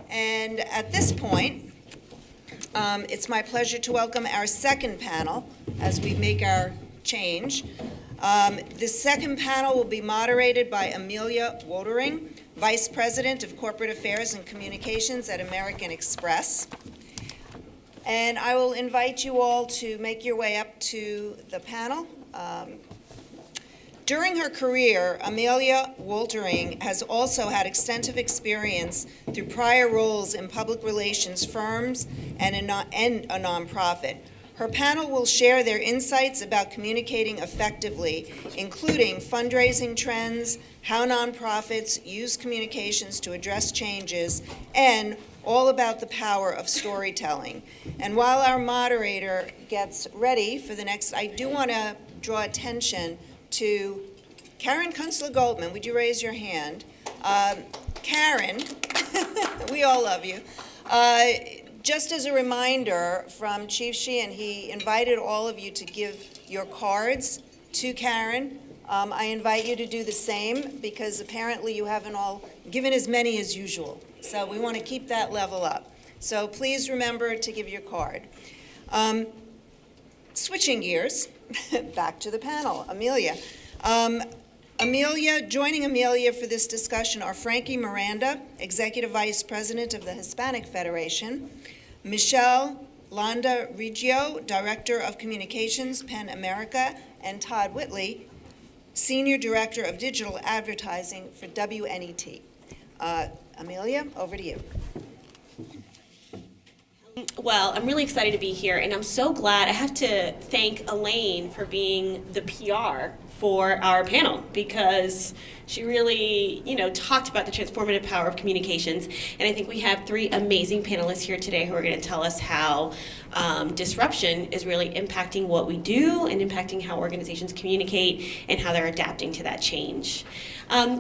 And at this point, it's my pleasure to welcome our second panel as we make our change. This second panel will be moderated by Amelia Wotering, Vice President of Corporate Affairs and Communications at American Express. And I will invite you all to make your way up to the panel. During her career, Amelia Wotering has also had extensive experience through prior roles in public relations firms and a nonprofit. Her panel will share their insights about communicating effectively, including fundraising trends, how nonprofits use communications to address changes, and all about the power of storytelling. And while our moderator gets ready for the next, I do want to draw attention to Karen Kunstler-Goldman. Would you raise your hand? Karen, we all love you. Just as a reminder from Chief Sheehan, he invited all of you to give your cards to Karen. I invite you to do the same because apparently you haven't all given as many as usual. So we want to keep that level up. So please remember to give your card. Switching gears, back to the panel. Amelia. Joining Amelia for this discussion are Frankie Miranda, Executive Vice President of the Hispanic Federation, Michelle Landa Reggio, Director of Communications, PEN America, and Todd Whitley, Senior Director of Digital Advertising for WNET. Amelia, over to you. Well, I'm really excited to be here, and I'm so glad. I have to thank Elaine for being the PR for our panel because she really, talked about the transformative power of communications. And I think we have three amazing panelists here today who are going to tell us how disruption is really impacting what we do and impacting how organizations communicate and how they're adapting to that change.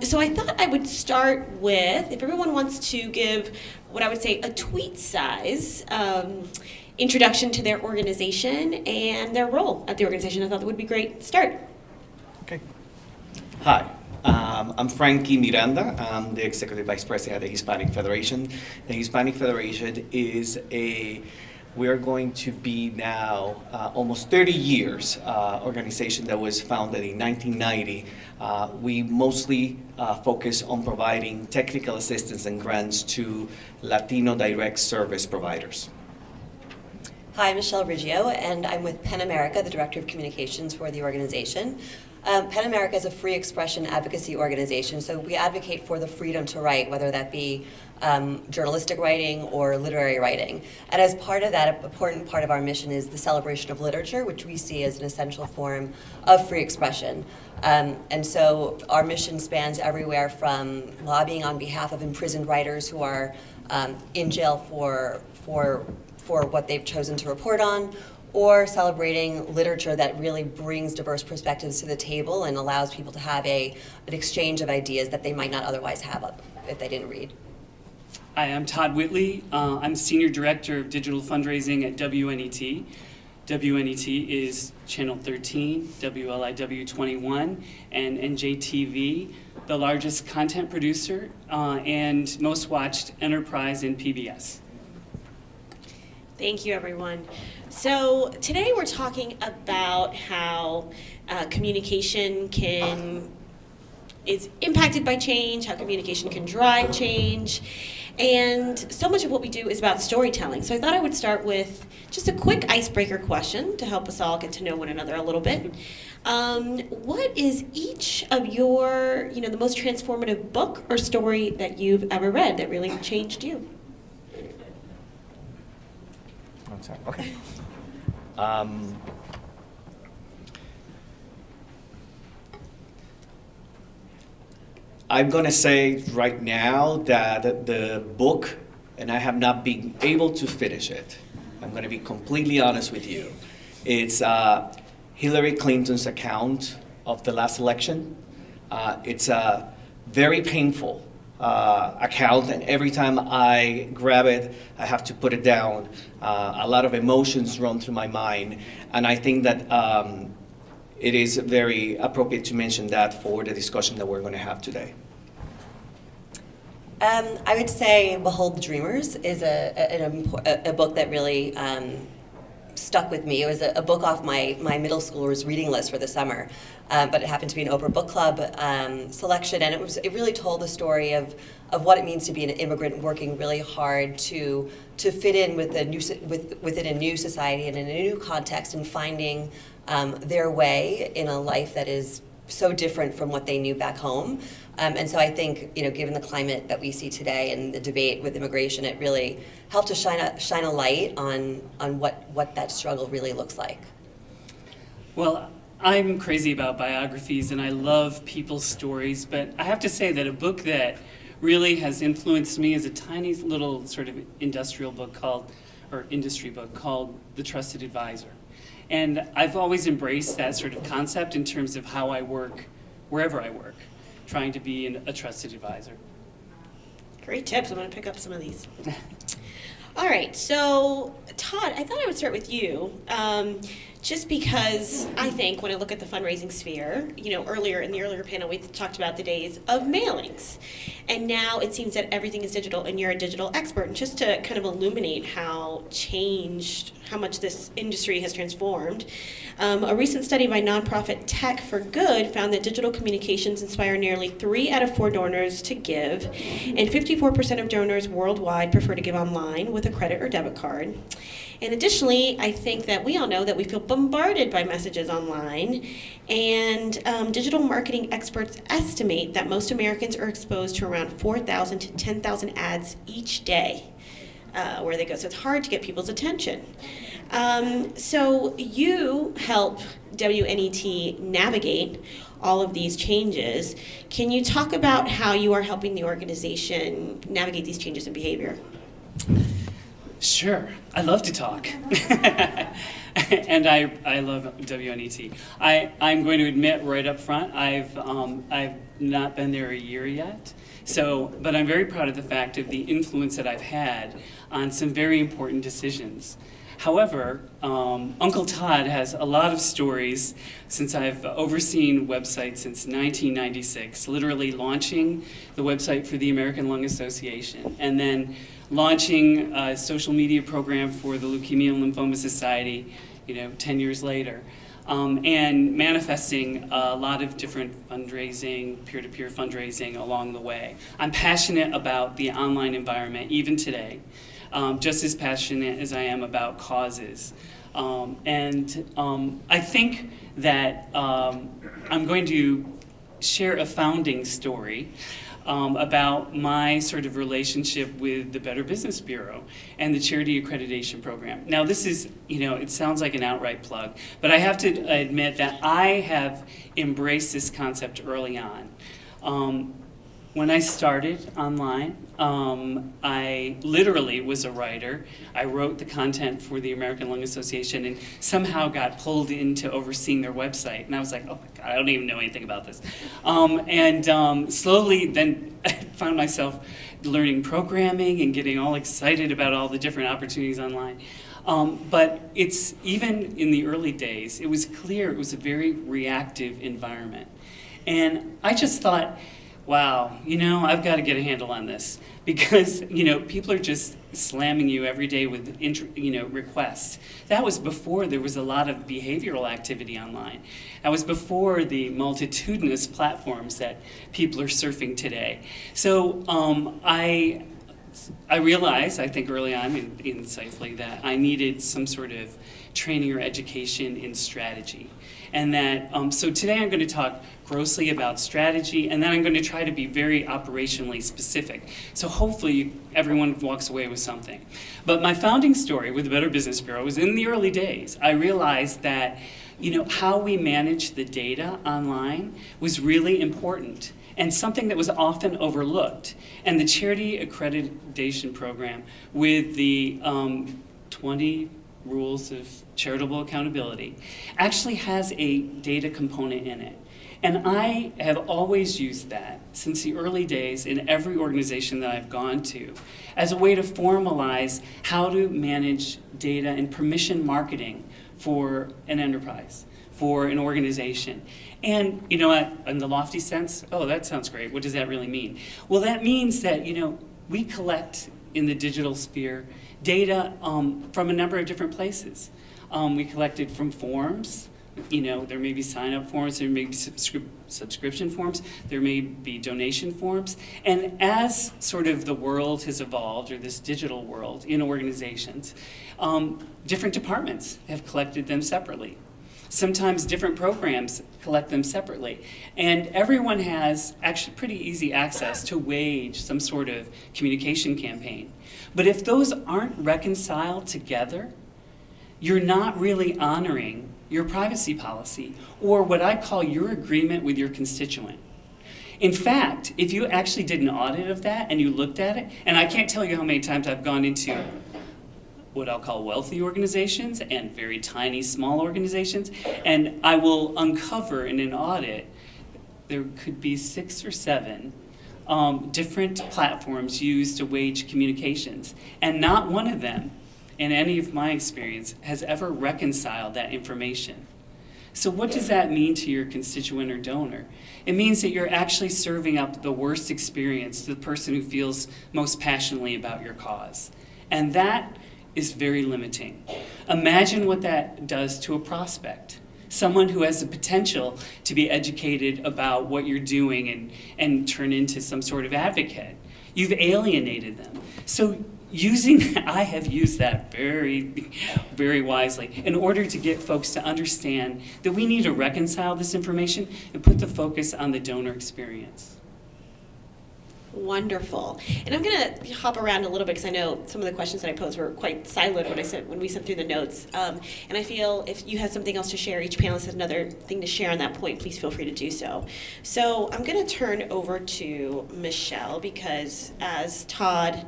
So I thought I would start with, if everyone wants to give what I would say a tweet size introduction to their organization and their role at the organization, I thought that would be great. Start. Okay. Hi, I'm Frankie Miranda. I'm the Executive Vice President of the Hispanic Federation. The Hispanic Federation is we are going to be now almost 30 years organization that was founded in 1990. We mostly focus on providing technical assistance and grants to Latino direct service providers. Hi, I'm Michelle Riggio, and I'm with PEN America, the Director of Communications for the organization. PEN America is a free expression advocacy organization, so we advocate for the freedom to write, whether that be journalistic writing or literary writing. And as part of that, an important part of our mission is the celebration of literature, which we see as an essential form of free expression. And so our mission spans everywhere from lobbying on behalf of imprisoned writers who are in jail for what they've chosen to report on, or celebrating literature that really brings diverse perspectives to the table and allows people to have an exchange of ideas that they might not otherwise have if they didn't read. Hi, I'm Todd Whitley. I'm Senior Director of Digital Fundraising at WNET. WNET is Channel 13, WLIW 21, and NJTV, the largest content producer and most watched enterprise in PBS. Thank you, everyone. So today we're talking about how communication is impacted by change, how communication can drive change, and so much of what we do is about storytelling. So I thought I would start with just a quick icebreaker question to help us all get to know one another a little bit. What is each of your, the most transformative book or story that you've ever read that really changed you? Okay. I'm going to say right now that the book, and I have not been able to finish it, I'm going to be completely honest with you. It's Hillary Clinton's account of the last election. It's a very painful account, and every time I grab it, I have to put it down. A lot of emotions run through my mind, and I think that it is very appropriate to mention that for the discussion that we're going to have today. I would say Behold the Dreamers is a book that really stuck with me. It was a book off my middle schooler's reading list for the summer, but it happened to be an Oprah Book Club selection, and it really told the story of what it means to be an immigrant working really hard to fit in within a new society and in a new context, and finding their way in a life that is so different from what they knew back home. And so I think, given the climate that we see today and the debate with immigration, it really helped to shine a light on what that struggle really looks like. Well, I'm crazy about biographies and I love people's stories, but I have to say that a book that really has influenced me is a tiny little sort of industry book called The Trusted Advisor. And I've always embraced that sort of concept in terms of how I work, wherever I work, trying to be a trusted advisor. Great tips. I'm going to pick up some of these. All right. So, Todd, I thought I would start with you. Just because I think when I look at the fundraising sphere, earlier in the earlier panel, we talked about the days of mailings. And now it seems that everything is digital and you're a digital expert. And just to kind of illuminate how much this industry has transformed, a recent study by nonprofit Tech for Good found that digital communications inspire nearly 3 out of 4 donors to give. And 54% of donors worldwide prefer to give online with a credit or debit card. And additionally, I think that we all know that we feel bombarded by messages online, and digital marketing experts estimate that most Americans are exposed to around 4,000 to 10,000 ads each day where they go. So it's hard to get people's attention. So you help WNET navigate all of these changes. Can you talk about how you are helping the organization navigate these changes in behavior? Sure, I love to talk. And I love WNET. I'm going to admit right up front, I've not been there a year yet. But I'm very proud of the fact of the influence that I've had on some very important decisions. However, Uncle Todd has a lot of stories since I've overseen websites since 1996, literally launching the website for the American Lung Association, and then launching a social media program for the Leukemia and Lymphoma Society, 10 years later, and manifesting a lot of different fundraising, peer-to-peer fundraising along the way. I'm passionate about the online environment, even today, just as passionate as I am about causes. I think that I'm going to share a founding story about my sort of relationship with the Better Business Bureau and the Charity Accreditation Program. Now this is, it sounds like an outright plug, but I have to admit that I have embraced this concept early on. When I started online, I literally was a writer. I wrote the content for the American Lung Association and somehow got pulled into overseeing their website. And I was like, oh my God, I don't even know anything about this. Slowly then I found myself learning programming and getting all excited about all the different opportunities online. But it's even in the early days, it was clear it was a very reactive environment. And I just thought, wow, I've got to get a handle on this because, people are just slamming you every day with, requests. That was before there was a lot of behavioral activity online. That was before the multitudinous platforms that people are surfing today. So I realized, I think early on insightfully, that I needed some sort of training or education in strategy. And that, so today I'm going to talk grossly about strategy, and then I'm going to try to be very operationally specific. So hopefully everyone walks away with something. But my founding story with the Better Business Bureau was in the early days. I realized that, how we manage the data online was really important and something that was often overlooked. And the Charity Accreditation Program with the 20 Rules of Charitable Accountability actually has a data component in it. And I have always used that since the early days in every organization that I've gone to as a way to formalize how to manage data and permission marketing for an enterprise, for an organization. And you know what, in the lofty sense, oh, that sounds great. What does that really mean? Well, that means that, you know, we collect in the digital sphere data from a number of different places. We collect it from forms. You know, there may be sign-up forms, there may be subscription forms, there may be donation forms. And as sort of the world has evolved, or this digital world in organizations, different departments have collected them separately. Sometimes different programs collect them separately. And everyone has actually pretty easy access to wage some sort of communication campaign. But if those aren't reconciled together, you're not really honoring your privacy policy, or what I call your agreement with your constituent. In fact, if you actually did an audit of that and you looked at it, and I can't tell you how many times I've gone into what I'll call wealthy organizations and very tiny, small organizations, and I will uncover in an audit, there could be 6 or 7 different platforms used to wage communications, and not one of them, in any of my experience, has ever reconciled that information. So what does that mean to your constituent or donor? It means that you're actually serving up the worst experience to the person who feels most passionately about your cause. And that is very limiting. Imagine what that does to a prospect, someone who has the potential to be educated about what you're doing and turn into some sort of advocate. You've alienated them. So I have used that very, very wisely in order to get folks to understand that we need to reconcile this information and put the focus on the donor experience. Wonderful. And I'm going to hop around a little bit because I know some of the questions that I posed were quite siloed when we sent through the notes. And I feel if you have something else to share, each panelist has another thing to share on that point, please feel free to do so. So I'm going to turn over to Michelle because as Todd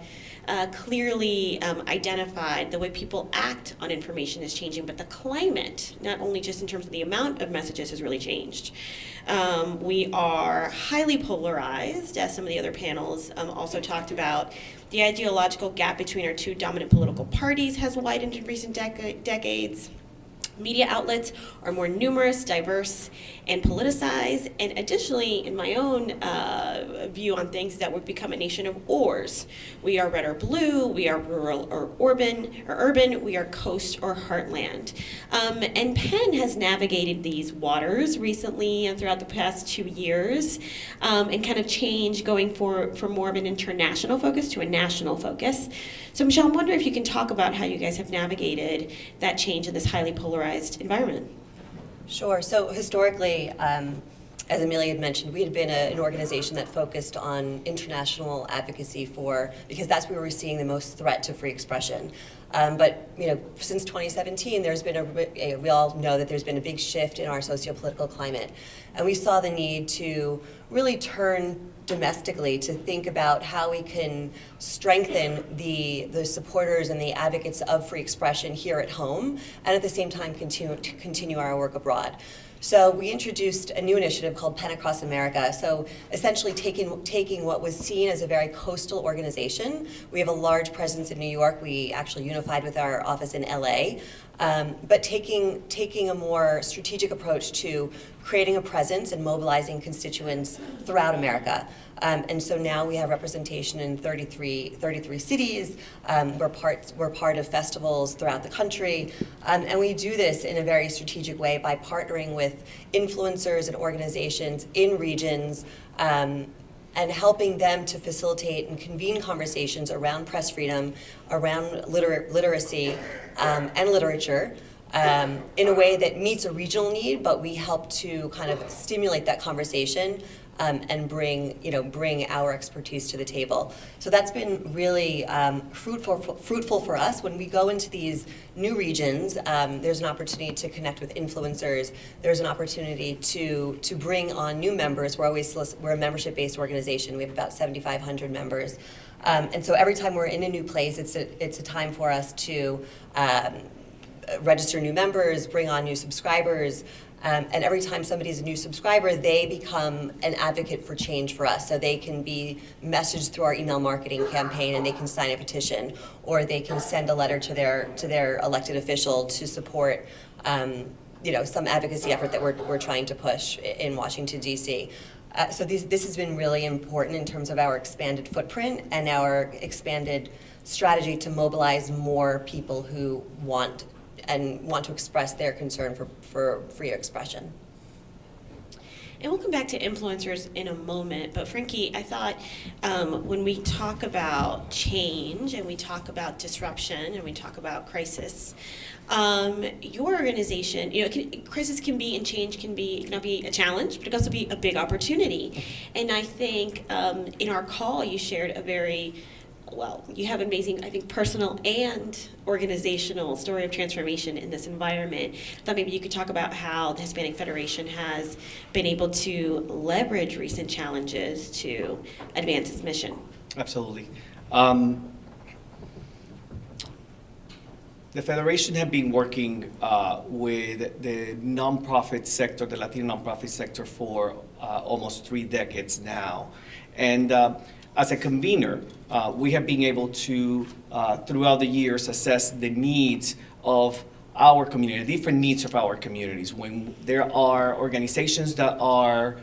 clearly identified, the way people act on information is changing, but the climate, not only just in terms of the amount of messages, has really changed. We are highly polarized, as some of the other panels also talked about. The ideological gap between our two dominant political parties has widened in recent decades. Media outlets are more numerous, diverse, and politicized. And additionally, in my own view on things, is that we've become a nation of ors. We are red or blue, we are rural or urban, we are coast or heartland. And Penn has navigated these waters recently and throughout the past 2 years and kind of changed going from more of an international focus to a national focus. So Michelle, I'm wondering if you can talk about how you guys have navigated that change in this highly polarized environment. Sure. So historically, as Amelia had mentioned, we had been an organization that focused on international advocacy because that's where we were seeing the most threat to free expression. But since 2017, there's been we all know that there's been a big shift in our socio-political climate, and we saw the need to really turn domestically to think about how we can strengthen the supporters and the advocates of free expression here at home, and at the same time continue our work abroad. So we introduced a new initiative called Penn Across America. So essentially taking what was seen as a very coastal organization. We have a large presence in New York. We actually unified with our office in LA. But taking a more strategic approach to creating a presence and mobilizing constituents throughout America. And so now we have representation in 33 cities. We're part of festivals throughout the country. And we do this in a very strategic way by partnering with influencers and organizations in regions and helping them to facilitate and convene conversations around press freedom, around literacy and literature, in a way that meets a regional need, but we help to kind of stimulate that conversation and bring our expertise to the table. So that's been really fruitful for us. When we go into these new regions, there's an opportunity to connect with influencers. There's an opportunity to bring on new members. We're a membership-based organization. We have about 7,500 members. And so every time we're in a new place, it's a time for us to register new members, bring on new subscribers, and every time somebody's a new subscriber, they become an advocate for change for us. So they can be messaged through our email marketing campaign, and they can sign a petition, or they can send a letter to their elected official to support some advocacy effort that we're trying to push in Washington, D.C. So this has been really important in terms of our expanded footprint and our expanded strategy to mobilize more people who want to express their concern for free expression. And we'll come back to influencers in a moment, but Frankie, I thought when we talk about change and we talk about disruption and we talk about crisis, your organization, crisis can be and change can be a challenge, but it can also be a big opportunity. And I think in our call you shared you have an amazing, I think, personal and organizational story of transformation in this environment. I thought maybe you could talk about how the Hispanic Federation has been able to leverage recent challenges to advance its mission. Absolutely. The Federation has been working with the nonprofit sector, the Latino nonprofit sector, for almost 3 decades now. And as a convener, we have been able to, throughout the years, assess the needs of our community, different needs of our communities. When there are organizations that are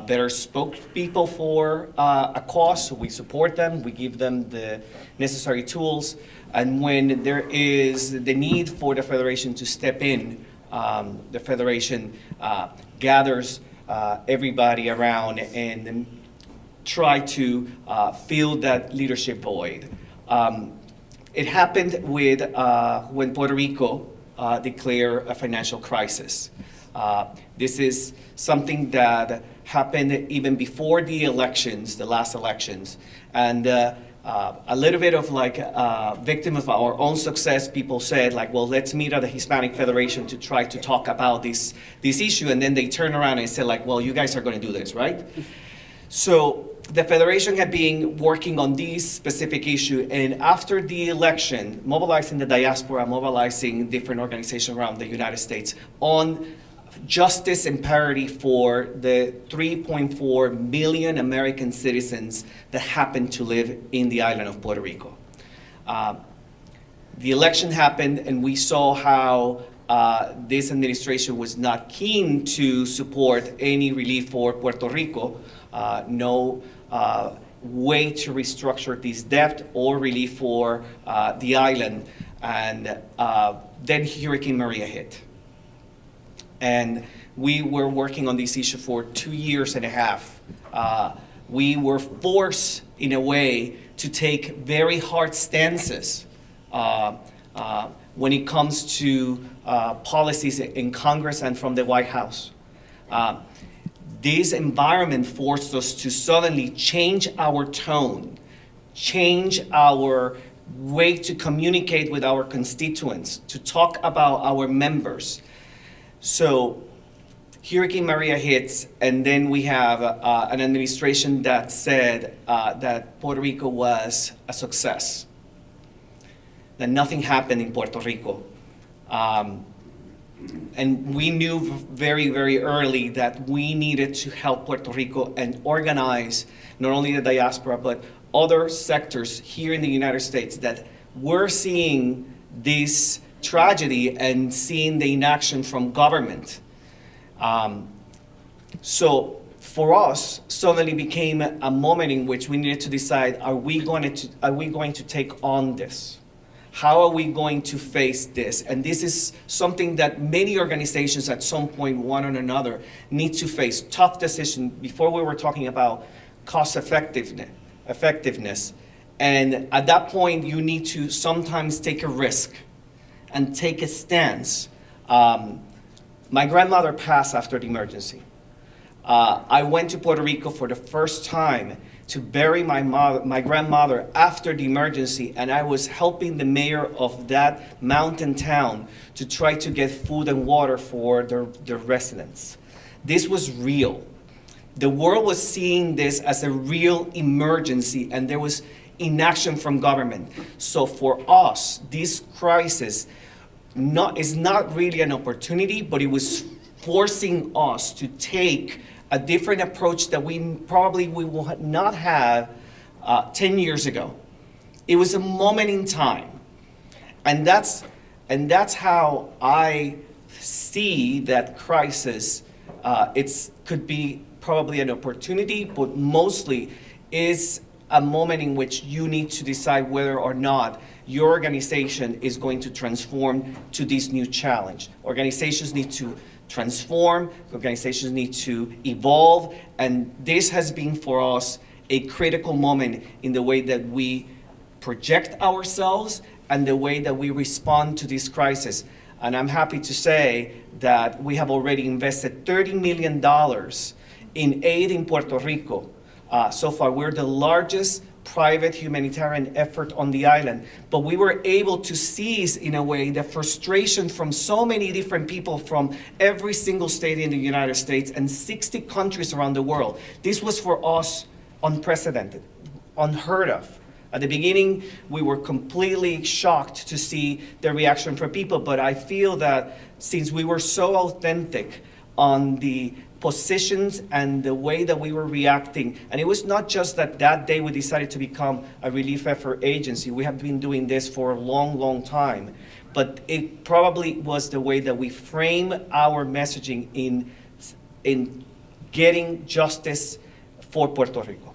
better spokespeople for a cause, we support them, we give them the necessary tools. And when there is the need for the Federation to step in, the Federation gathers everybody around and try to fill that leadership void. It happened with when Puerto Rico declared a financial crisis. This is something that happened even before the elections, the last elections, and a little bit of like a victim of our own success. People said like, well, let's meet at the Hispanic Federation to try to talk about this issue, and then they turn around and say like, well, you guys are going to do this, right? So the Federation had been working on this specific issue, and after the election, mobilizing the diaspora, mobilizing different organizations around the United States on justice and parity for the 3.4 million American citizens that happen to live in the island of Puerto Rico. The election happened, and we saw how this administration was not keen to support any relief for Puerto Rico. No way to restructure this debt or relief for the island. And then Hurricane Maria hit. And we were working on this issue for 2.5 years. We were forced, in a way, to take very hard stances when it comes to policies in Congress and from the White House. This environment forced us to suddenly change our tone, change our way to communicate with our constituents, to talk about our members. So Hurricane Maria hits, and then we have an administration that said that Puerto Rico was a success, that nothing happened in Puerto Rico. And we knew very, very early that we needed to help Puerto Rico and organize not only the diaspora, but other sectors here in the United States that were seeing this tragedy and seeing the inaction from government. So for us, suddenly became a moment in which we needed to decide, are we going to take on this? How are we going to face this? And this is something that many organizations at some point, one or another, need to face. Tough decision. Before we were talking about cost effectiveness. And at that point, you need to sometimes take a risk and take a stance. My grandmother passed after the emergency. I went to Puerto Rico for the first time to bury my grandmother after the emergency, and I was helping the mayor of that mountain town to try to get food and water for the residents. This was real. The world was seeing this as a real emergency, and there was inaction from government. So for us, this crisis is not really an opportunity, but it was forcing us to take a different approach that we will not have 10 years ago. It was a moment in time. And that's how I see that crisis, could be probably an opportunity, but mostly is a moment in which you need to decide whether or not your organization is going to transform to this new challenge. Organizations need to transform, organizations need to evolve, and this has been for us a critical moment in the way that we project ourselves and the way that we respond to this crisis. And I'm happy to say that we have already invested $30 million in aid in Puerto Rico. So far, we're the largest private humanitarian effort on the island, but we were able to seize, in a way, the frustration from so many different people from every single state in the United States and 60 countries around the world. This was for us unprecedented, unheard of. At the beginning, we were completely shocked to see the reaction from people, but I feel that since we were so authentic on the positions and the way that we were reacting, and it was not just that day we decided to become a relief effort agency. We have been doing this for a long, long time, but it probably was the way that we frame our messaging in getting justice for Puerto Rico.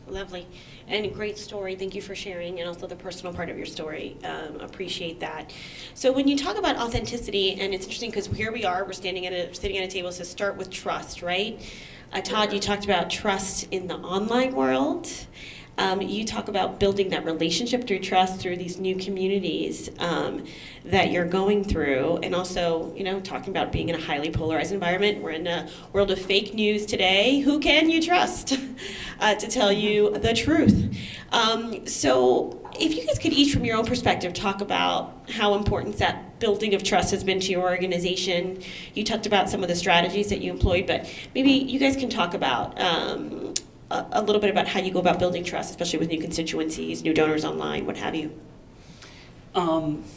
Lovely. And a great story. Thank you for sharing, and also the personal part of your story. Appreciate that. So when you talk about authenticity, and it's interesting because here we are, we're sitting at a table, so start with trust, right? Todd, you talked about trust in the online world. You talk about building that relationship through trust through these new communities that you're going through, and also, talking about being in a highly polarized environment. We're in a world of fake news today. Who can you trust to tell you the truth? So if you guys could each, from your own perspective, talk about how important that building of trust has been to your organization. You talked about some of the strategies that you employed, but maybe you guys can talk about a little bit about how you go about building trust, especially with new constituencies, new donors online, what have you.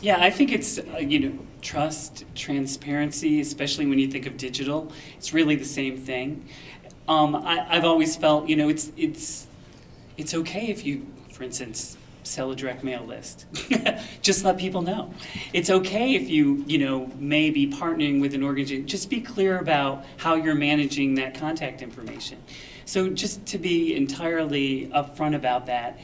Yeah, I think it's, trust, transparency, especially when you think of digital, it's really the same thing. I've always felt, it's okay if you, for instance, sell a direct mail list. Just let people know. It's okay if you, may be partnering with an organization. Just be clear about how you're managing that contact information. So just to be entirely upfront about that,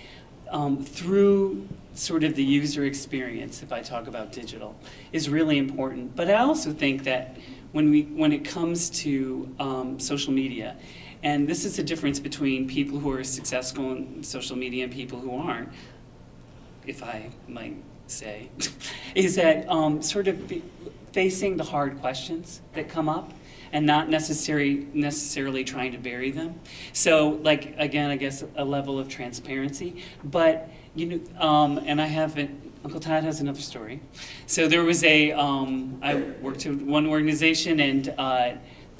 through sort of the user experience, if I talk about digital, is really important. But I also think that when it comes to social media, and this is the difference between people who are successful in social media and people who aren't, if I might say, is that sort of facing the hard questions that come up and not necessarily trying to bury them. So, again, I guess a level of transparency. But, and I haven't, Uncle Todd has another story. So there was I worked at one organization, and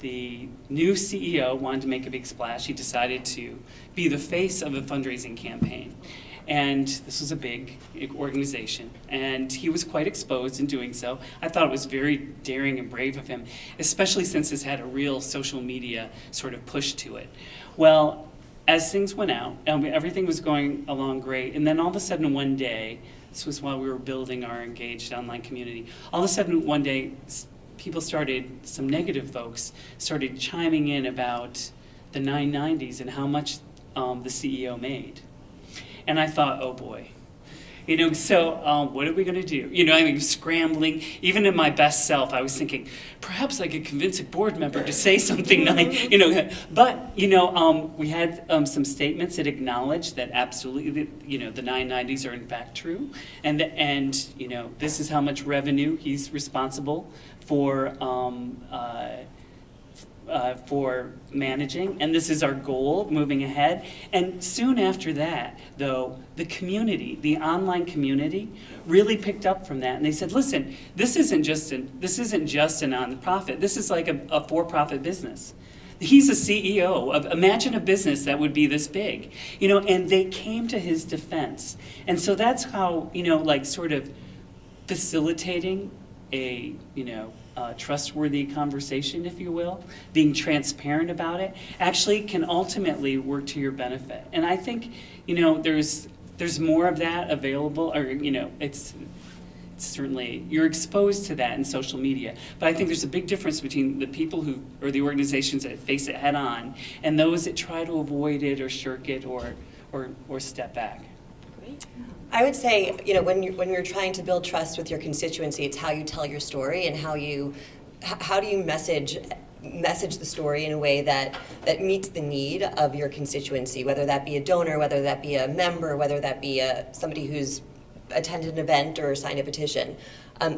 the new CEO wanted to make a big splash. He decided to be the face of a fundraising campaign. And this was a big organization, and he was quite exposed in doing so. I thought it was very daring and brave of him, especially since it's had a real social media sort of push to it. Well, as things went out, everything was going along great, and then all of a sudden one day, this was while we were building our engaged online community, all of a sudden one day, some negative folks started chiming in about the 990s and how much the CEO made. And I thought, oh boy, so what are we going to do? Scrambling. Even in my best self, I was thinking, perhaps I could convince a board member to say something nice, But, we had some statements that acknowledged that absolutely, the 990s are in fact true. And this is how much revenue he's responsible for managing, and this is our goal moving ahead. And soon after that, though, the community, the online community, really picked up from that, and they said, "Listen, this isn't just a nonprofit. This is like a for-profit business. He's a CEO of, imagine a business that would be this big, And they came to his defense, and so that's how sort of facilitating a trustworthy conversation, if you will, being transparent about it, actually can ultimately work to your benefit. And I think, there's more of that available, or, certainly you're exposed to that in social media. But I think there's a big difference between the people who, or the organizations that face it head on, and those that try to avoid it or shirk it or step back. I would say, when you're trying to build trust with your constituency, it's how you tell your story and how do you message the story in a way that meets the need of your constituency, whether that be a donor, whether that be a member, whether that be somebody who's attended an event or signed a petition.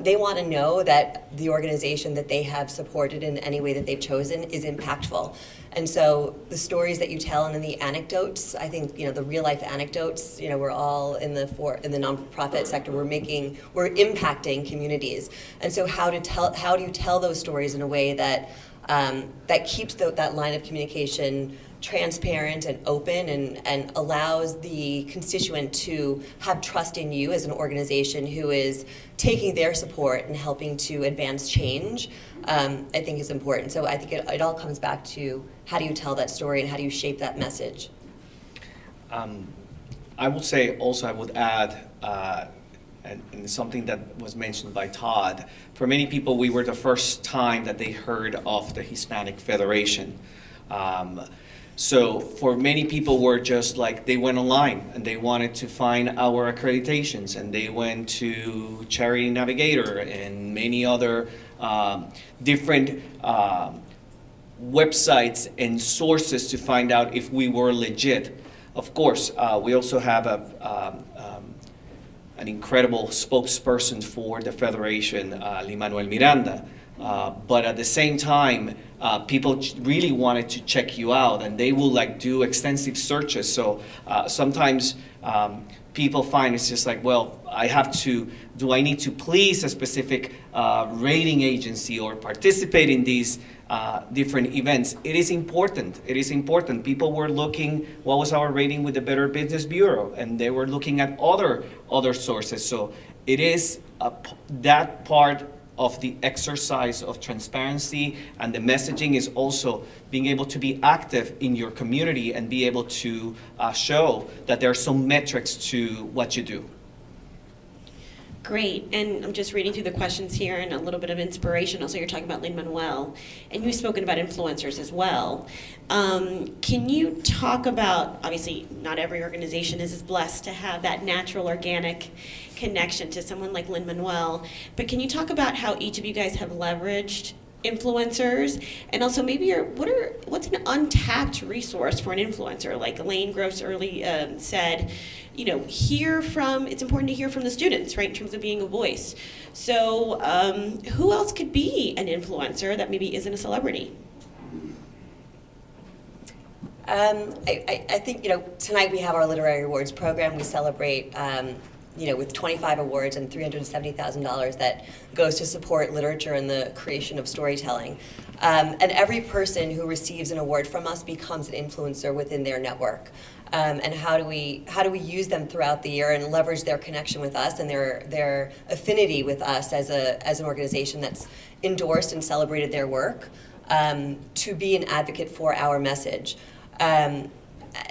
They want to know that the organization that they have supported in any way that they've chosen is impactful. And so the stories that you tell and then the anecdotes, I think, the real life anecdotes, we're all in the nonprofit sector, we're impacting communities. And so how do you tell those stories in a way that keeps that line of communication transparent and open and allows the constituent to have trust in you as an organization who is taking their support and helping to advance change, I think is important. So I think it all comes back to how do you tell that story and how do you shape that message? I would say also, I would add, and something that was mentioned by Todd, for many people, we were the first time that they heard of the Hispanic Federation. So for many people were just like, they went online and they wanted to find our accreditations, and they went to Charity Navigator and many other different websites and sources to find out if we were legit. Of course, we also have an incredible spokesperson for the Federation, Lin-Manuel Miranda. But at the same time, people really wanted to check you out, and they will do extensive searches. So sometimes people find it's just like, well, do I need to please a specific rating agency or participate in these different events? It is important. It is important. People were looking, what was our rating with the Better Business Bureau? And they were looking at other sources. So it is that part of the exercise of transparency, and the messaging is also being able to be active in your community and be able to show that there are some metrics to what you do. Great, and I'm just reading through the questions here and a little bit of inspiration. Also, you're talking about Lin-Manuel, and you've spoken about influencers as well. Can you talk about, obviously, not every organization is as blessed to have that natural, organic connection to someone like Lin-Manuel, but can you talk about how each of you guys have leveraged influencers, and also maybe what's an untapped resource for an influencer? Like Elaine Gross early said, it's important to hear from the students, right, in terms of being a voice. So who else could be an influencer that maybe isn't a celebrity? I think, tonight we have our Literary Awards program. We celebrate, with 25 awards and $370,000 that goes to support literature and the creation of storytelling. And every person who receives an award from us becomes an influencer within their network. And how do we use them throughout the year and leverage their connection with us and their affinity with us as an organization that's endorsed and celebrated their work to be an advocate for our message. And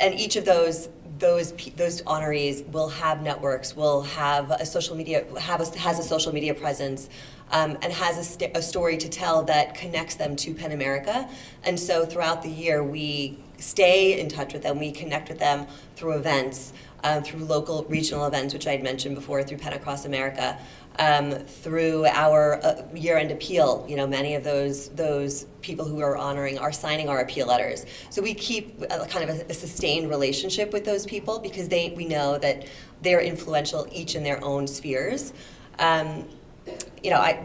each of those honorees will have networks, will have a social media, has a social media presence, and has a story to tell that connects them to PEN America. And so throughout the year, we stay in touch with them. We connect with them through events, through local, regional events, which I had mentioned before, through PEN Across America, through our year-end appeal. Many of those people who are signing our appeal letters. So we keep kind of a sustained relationship with those people because we know that they're influential each in their own spheres.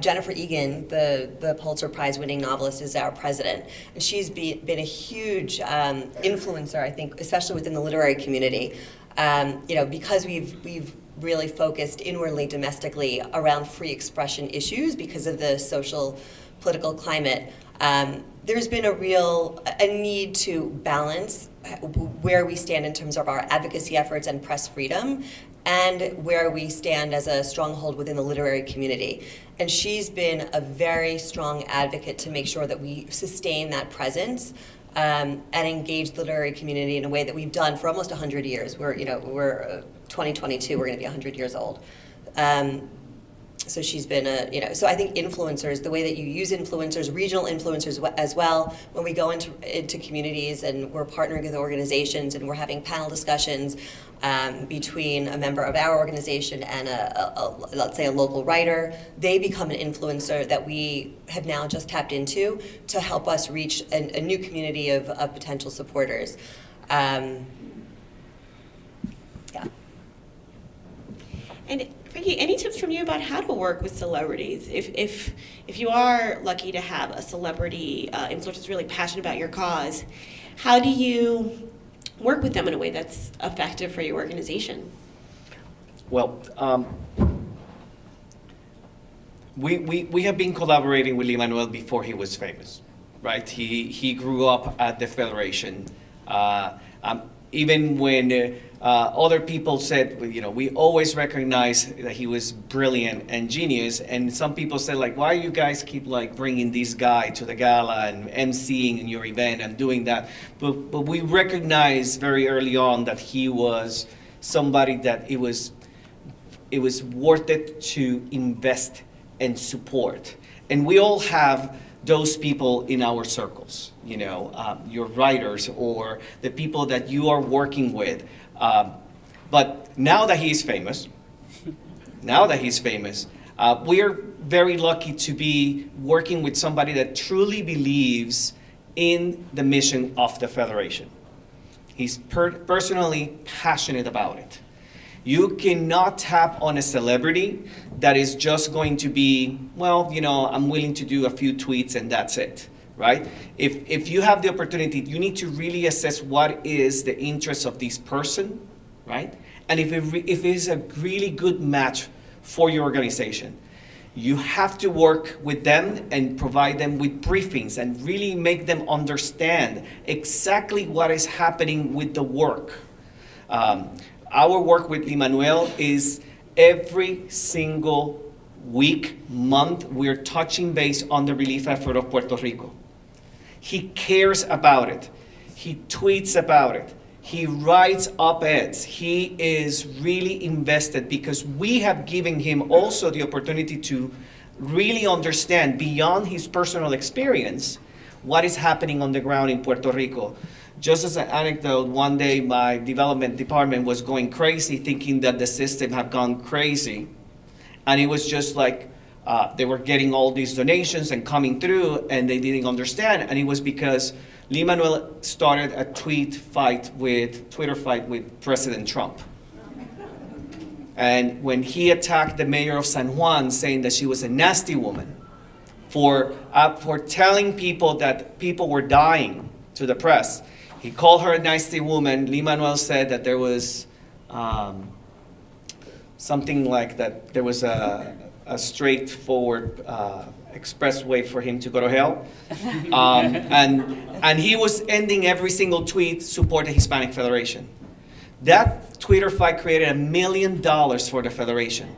Jennifer Egan, the Pulitzer Prize-winning novelist, is our president, and she's been a huge influencer, I think, especially within the literary community. Because we've really focused inwardly, domestically, around free expression issues because of the social, political climate. There's been a need to balance where we stand in terms of our advocacy efforts and press freedom, and where we stand as a stronghold within the literary community. And she's been a very strong advocate to make sure that we sustain that presence and engage the literary community in a way that we've done for almost 100 years. We're 2022, we're going to be 100 years old. So she's been so I think influencers, the way that you use influencers, regional influencers as well, when we go into communities and we're partnering with organizations and we're having panel discussions between a member of our organization and let's say a local writer, they become an influencer that we have now just tapped into to help us reach a new community of potential supporters. Yeah. And Frankie, any tips from you about how to work with celebrities? If you are lucky to have a celebrity influencer that's really passionate about your cause, how do you work with them in a way that's effective for your organization? Well, we have been collaborating with Lin-Manuel before he was famous, right? He grew up at the Federation. Even when other people said, we always recognize that he was brilliant and genius, and some people said, like, why you guys keep bringing this guy to the gala and emceeing in your event and doing that? But we recognized very early on that he was somebody that it was worth it to invest and support. And we all have those people in our circles, your writers or the people that you are working with. But now that he's famous, we are very lucky to be working with somebody that truly believes in the mission of the Federation. He's personally passionate about it. You cannot tap on a celebrity that is just going to be, I'm willing to do a few tweets and that's it, right? If you have the opportunity, you need to really assess what is the interest of this person, right? And if it is a really good match for your organization, you have to work with them and provide them with briefings and really make them understand exactly what is happening with the work. Our work with Lin-Manuel is every single week, month, we're touching base on the relief effort of Puerto Rico. He cares about it. He tweets about it. He writes op-eds. He is really invested because we have given him also the opportunity to really understand beyond his personal experience what is happening on the ground in Puerto Rico. Just as an anecdote, one day my development department was going crazy thinking that the system had gone crazy. And it was just like they were getting all these donations and coming through and they didn't understand. And it was because Lin-Manuel started a Twitter fight with President Trump. And when he attacked the mayor of San Juan saying that she was a nasty woman for telling people that people were dying to the press, he called her a nasty woman. Lin-Manuel said that there was something like that. There was a straightforward expressway for him to go to hell. And he was ending every single tweet, support the Hispanic Federation. That Twitter fight created $1 million for the Federation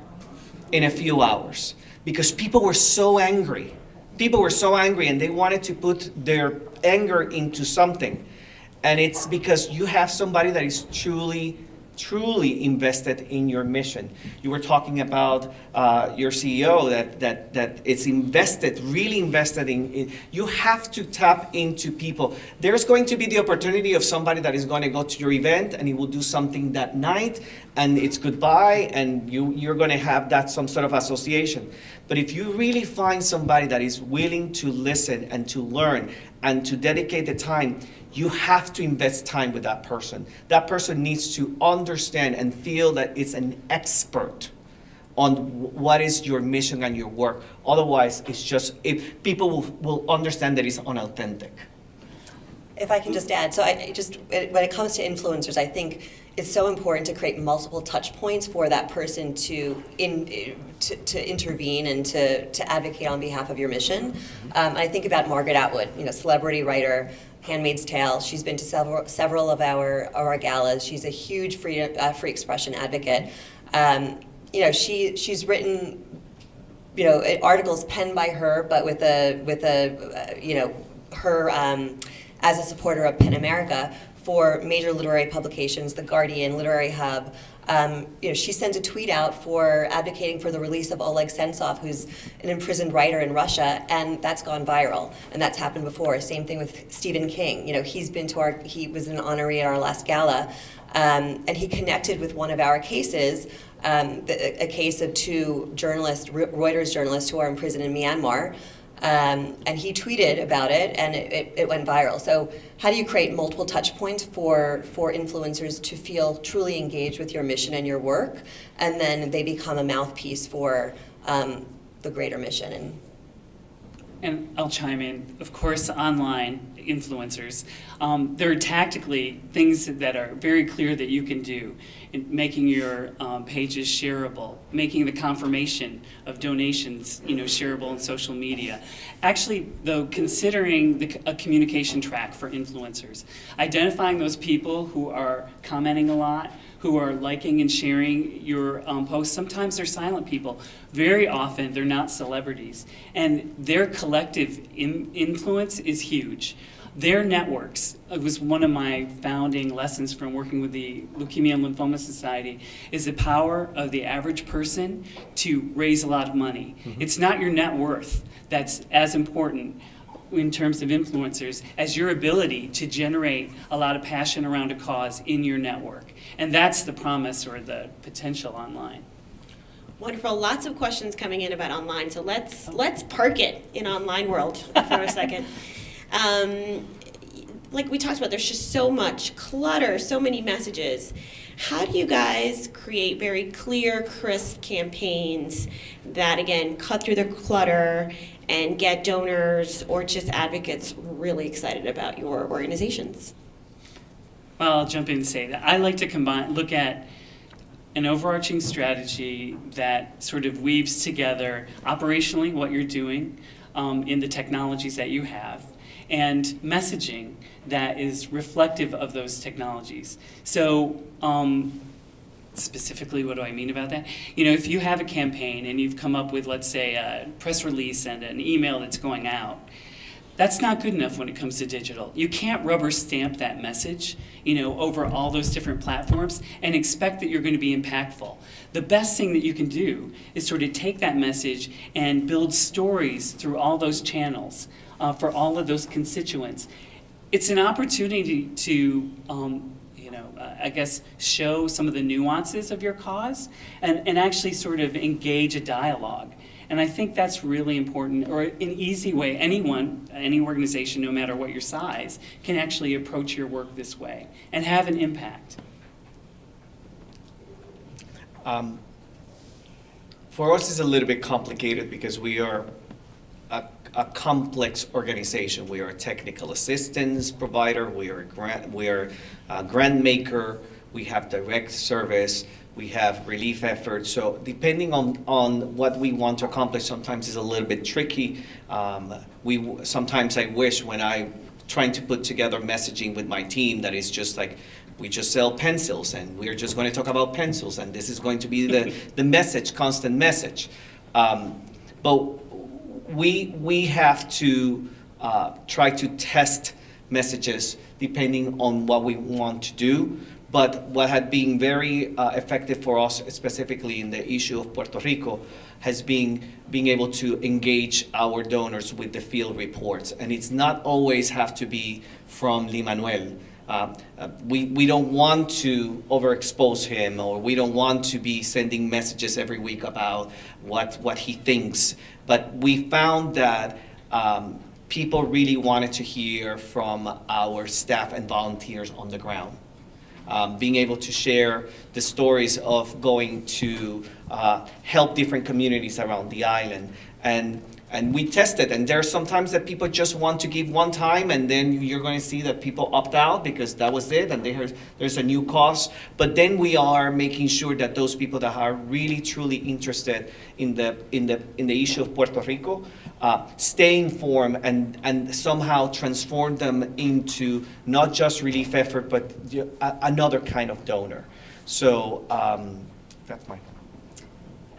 in a few hours because people were so angry. People were so angry and they wanted to put their anger into something. And it's because you have somebody that is truly invested in your mission. You were talking about your CEO that it's invested, really invested in. You have to tap into people. There's going to be the opportunity of somebody that is going to go to your event and he will do something that night and it's goodbye and you're going to have that some sort of association. But if you really find somebody that is willing to listen and to learn and to dedicate the time, you have to invest time with that person. That person needs to understand and feel that it's an expert on what is your mission and your work. Otherwise, it's just, if people will understand that it's unauthentic. If I can just add, so when it comes to influencers, I think it's so important to create multiple touch points for that person to intervene and to advocate on behalf of your mission. I think about Margaret Atwood, celebrity writer, Handmaid's Tale. She's been to several of our galas. She's a huge free expression advocate. She's written articles penned by her, but with her as a supporter of PEN America for major literary publications, The Guardian, Literary Hub. She sent a tweet out for advocating for the release of Oleg Sentsov, who's an imprisoned writer in Russia, and that's gone viral. And that's happened before. Same thing with Stephen King. He was an honoree at our last gala, and he connected with one of our cases, a case of two journalists, Reuters journalists, who are in prison in Myanmar. And he tweeted about it, and it went viral. So how do you create multiple touch points for influencers to feel truly engaged with your mission and your work, and then they become a mouthpiece for the greater mission? And I'll chime in. Of course, online influencers, there are tactically things that are very clear that you can do in making your pages shareable, making the confirmation of donations, shareable in social media. Actually, though, considering a communication track for influencers, identifying those people who are commenting a lot, who are liking and sharing your posts. Sometimes they're silent people. Very often they're not celebrities. And their collective influence is huge. Their networks, it was one of my founding lessons from working with the Leukemia and Lymphoma Society, is the power of the average person to raise a lot of money. Mm-hmm. It's not your net worth that's as important in terms of influencers as your ability to generate a lot of passion around a cause in your network. And that's the promise or the potential online. Wonderful. Lots of questions coming in about online. So let's park it in online world for a second. Like we talked about, there's just so much clutter, so many messages. How do you guys create very clear, crisp campaigns that, again, cut through the clutter and get donors or just advocates really excited about your organizations? Well, I'll jump in and say that I like to look at an overarching strategy that sort of weaves together operationally what you're doing in the technologies that you have, and messaging that is reflective of those technologies. So specifically, what do I mean about that? If you have a campaign and you've come up with, let's say, a press release and an email that's going out, that's not good enough when it comes to digital. You can't rubber stamp that message, over all those different platforms and expect that you're going to be impactful. The best thing that you can do is sort of take that message and build stories through all those channels for all of those constituents. It's an opportunity to, I guess, show some of the nuances of your cause and actually sort of engage a dialogue. And I think that's really important, or an easy way. Anyone, any organization, no matter what your size, can actually approach your work this way and have an impact. For us, it's a little bit complicated because we are a complex organization. We are a technical assistance provider. We are a grant maker. We have direct service. We have relief efforts. So depending on what we want to accomplish, sometimes it's a little bit tricky. Sometimes I wish when I'm trying to put together messaging with my team that it's just like, we just sell pencils and we're just going to talk about pencils and this is going to be the message, constant message. But we have to try to test messages depending on what we want to do. But what had been very effective for us, specifically in the issue of Puerto Rico, has been being able to engage our donors with the field reports. And it's not always have to be from Lin-Manuel. We don't want to overexpose him, or we don't want to be sending messages every week about what he thinks. But we found that people really wanted to hear from our staff and volunteers on the ground. Being able to share the stories of going to help different communities around the island. And we tested, and there are sometimes that people just want to give one time, and then you're going to see that people opt out because that was it, and there's a new cause. But then we are making sure that those people that are really truly interested in the issue of Puerto Rico stay informed and somehow transform them into not just relief effort, but another kind of donor. So that's my.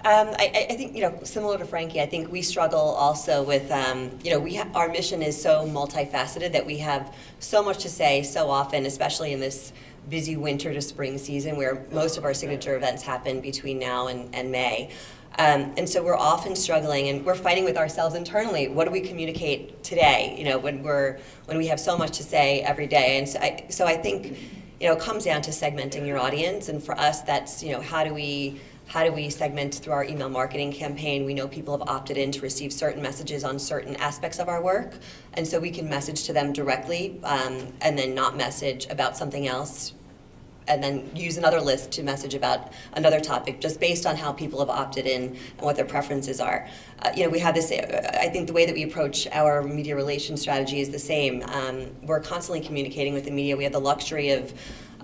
I think, similar to Frankie, I think we struggle also with, our mission is so multifaceted that we have so much to say so often, especially in this busy winter to spring season where most of our signature events happen between now and May. And so we're often struggling and we're fighting with ourselves internally. What do we communicate today, when we have so much to say every day? And so I think, it comes down to segmenting your audience. And for us, that's, how do we segment through our email marketing campaign? We know people have opted in to receive certain messages on certain aspects of our work, and so we can message to them directly, and then not message about something else, and then use another list to message about another topic, just based on how people have opted in and what their preferences are. We have this, I think the way that we approach our media relations strategy is the same. We're constantly communicating with the media. We have the luxury of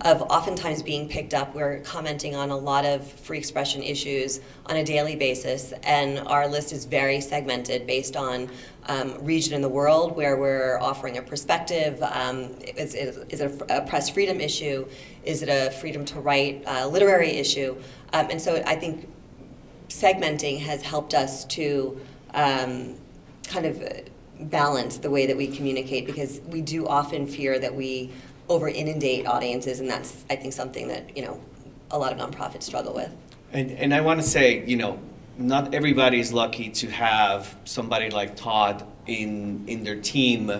oftentimes being picked up. We're commenting on a lot of free expression issues on a daily basis, and our list is very segmented based on region in the world where we're offering a perspective. Is it a press freedom issue? Is it a freedom to write literary issue? And so I think segmenting has helped us to kind of balance the way that we communicate, because we do often fear that we over inundate audiences, and that's, I think, something that a lot of nonprofits struggle with. And I want to say, not everybody is lucky to have somebody like Todd in their team.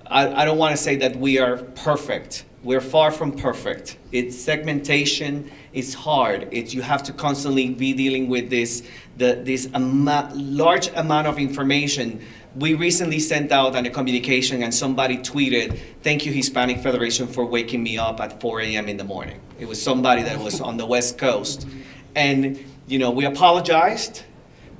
I don't want to say that we are perfect. We're far from perfect. It's segmentation. It's hard. You have to constantly be dealing with this large amount of information. We recently sent out a communication and somebody tweeted, "Thank you, Hispanic Federation, for waking me up at 4 a.m. in the morning." It was somebody that was on the West Coast. And, we apologized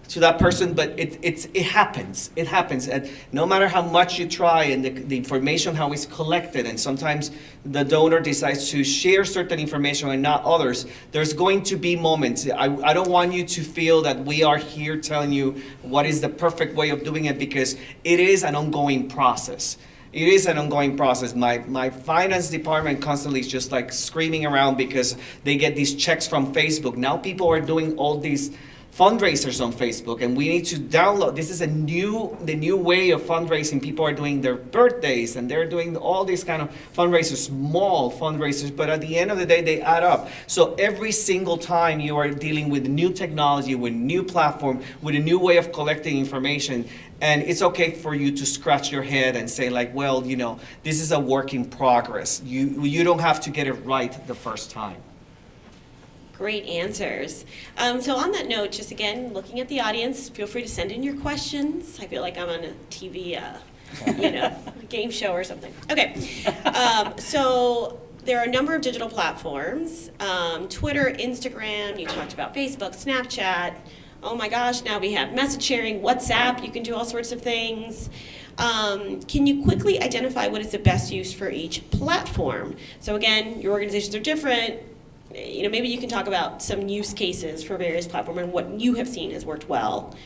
to that person, but it happens. It happens. And no matter how much you try and the information, how it's collected, and sometimes the donor decides to share certain information and not others, there's going to be moments. I don't want you to feel that we are here telling you what is the perfect way of doing it, because it is an ongoing process. It is an ongoing process. My finance department constantly is just like screaming around because they get these checks from Facebook. Now people are doing all these fundraisers on Facebook, and we need to download. This is the new way of fundraising. People are doing their birthdays, and they're doing all these kind of fundraisers, small fundraisers, but at the end of the day, they add up. So every single time you are dealing with new technology, with new platform, with a new way of collecting information, and it's okay for you to scratch your head and say like, well, this is a work in progress. You don't have to get it right the first time. Great answers. So on that note, just again, looking at the audience, feel free to send in your questions. I feel like I'm on a TV, game show or something. Okay. So there are a number of digital platforms, Twitter, Instagram, you talked about Facebook, Snapchat. Oh my gosh, now we have message sharing, WhatsApp, you can do all sorts of things. Can you quickly identify what is the best use for each platform? So again, your organizations are different. Maybe you can talk about some use cases for various platforms and what you have seen has worked well,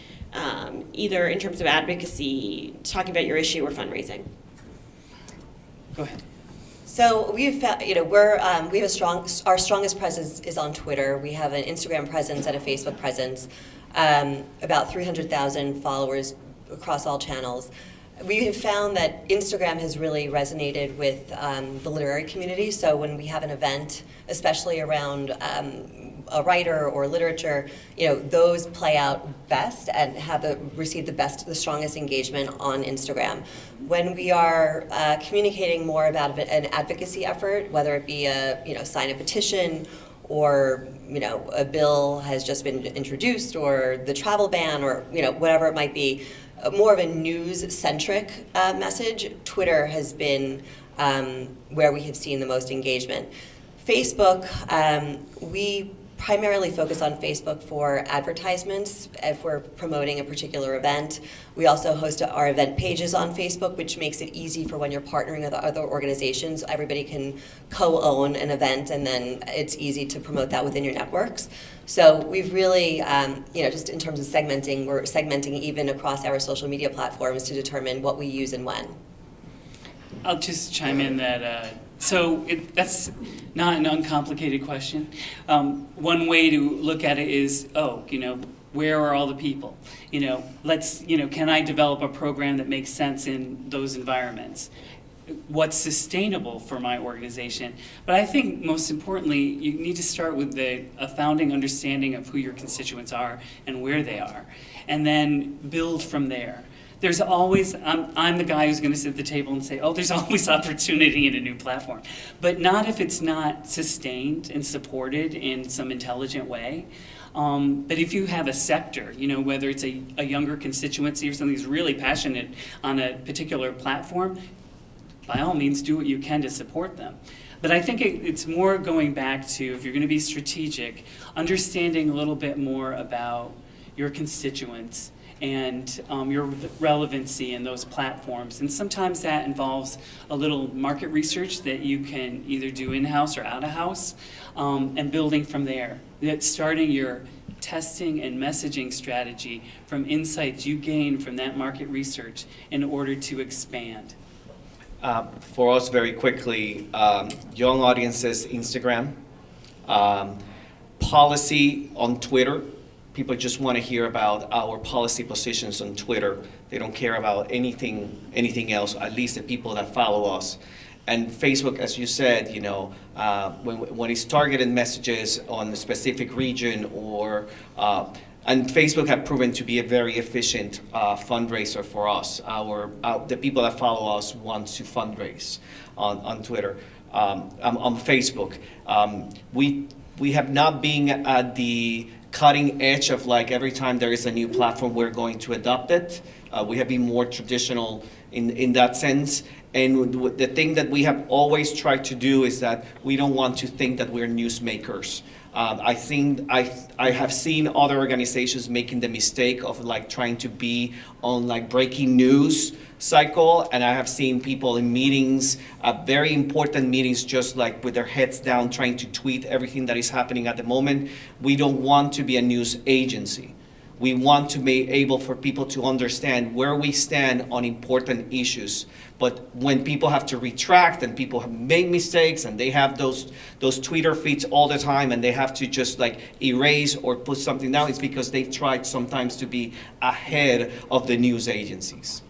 either in terms of advocacy, talking about your issue, or fundraising. Go ahead. So we've found, we have our strongest presence is on Twitter. We have an Instagram presence and a Facebook presence, about 300,000 followers across all channels. We have found that Instagram has really resonated with the literary community. So when we have an event, especially around a writer or literature, those play out best and have received the strongest engagement on Instagram. When we are communicating more about an advocacy effort, whether it be sign a petition, or a bill has just been introduced, or the travel ban, or whatever it might be, more of a news-centric message, Twitter has been where we have seen the most engagement. Facebook, we primarily focus on Facebook for advertisements if we're promoting a particular event. We also host our event pages on Facebook, which makes it easy for when you're partnering with other organizations. Everybody can co-own an event, and then it's easy to promote that within your networks. So we've really, just in terms of segmenting, we're segmenting even across our social media platforms to determine what we use and when. I'll just chime in that, that's not an uncomplicated question. One way to look at it is, where are all the people? Can I develop a program that makes sense in those environments? What's sustainable for my organization? But I think most importantly, you need to start with a founding understanding of who your constituents are and where they are, and then build from there. There's always, I'm the guy who's going to sit at the table and say, oh, there's always opportunity in a new platform. But not if it's not sustained and supported in some intelligent way. But if you have a sector, whether it's a younger constituency or something that's really passionate on a particular platform, by all means, do what you can to support them. But I think it's more going back to, if you're going to be strategic, understanding a little bit more about your constituents and your relevancy in those platforms. And sometimes that involves a little market research that you can either do in-house or out-of-house, and building from there. That's starting your testing and messaging strategy from insights you gain from that market research in order to expand. For us, very quickly, young audiences, Instagram, policy on Twitter. People just want to hear about our policy positions on Twitter. They don't care about anything else, at least the people that follow us. And Facebook, as you said, when it's targeted messages on a specific region and Facebook have proven to be a very efficient fundraiser for us. The people that follow us want to fundraise on Twitter, on Facebook. We have not been at the cutting edge of every time there is a new platform, we're going to adopt it. We have been more traditional in that sense. And the thing that we have always tried to do is that we don't want to think that we're newsmakers. I think I have seen other organizations making the mistake of trying to be on breaking news cycle, and I have seen people in meetings, very important meetings, just with their heads down trying to tweet everything that is happening at the moment. We don't want to be a news agency. We want to be able for people to understand where we stand on important issues. But when people have to retract and people have made mistakes and they have those Twitter feeds all the time and they have to just erase or put something down, it's because they've tried sometimes to be ahead of the news agencies.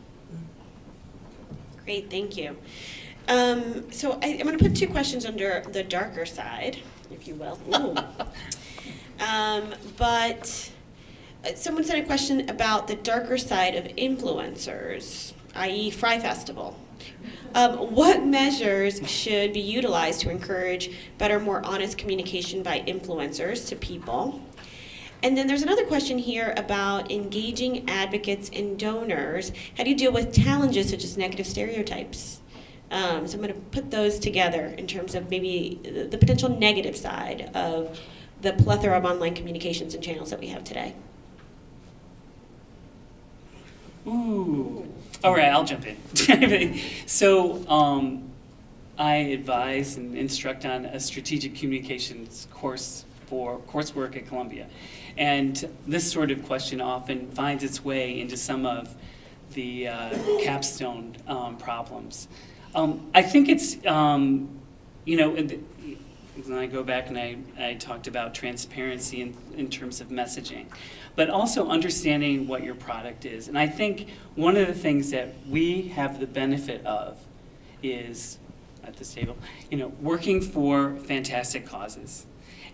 Great, thank you. So I'm going to put two questions under the darker side, if you will. Ooh. But someone sent a question about the darker side of influencers, i.e. Fry Festival. What measures should be utilized to encourage better, more honest communication by influencers to people? And then there's another question here about engaging advocates and donors. How do you deal with challenges such as negative stereotypes? So I'm going to put those together in terms of maybe the potential negative side of the plethora of online communications and channels that we have today. Ooh. All right, I'll jump in. So I advise and instruct on a strategic communications coursework at Columbia. And this sort of question often finds its way into some of the capstone problems. I think it's, when I go back and I talked about transparency in terms of messaging, but also understanding what your product is. And I think one of the things that we have the benefit of is, at this table, working for fantastic causes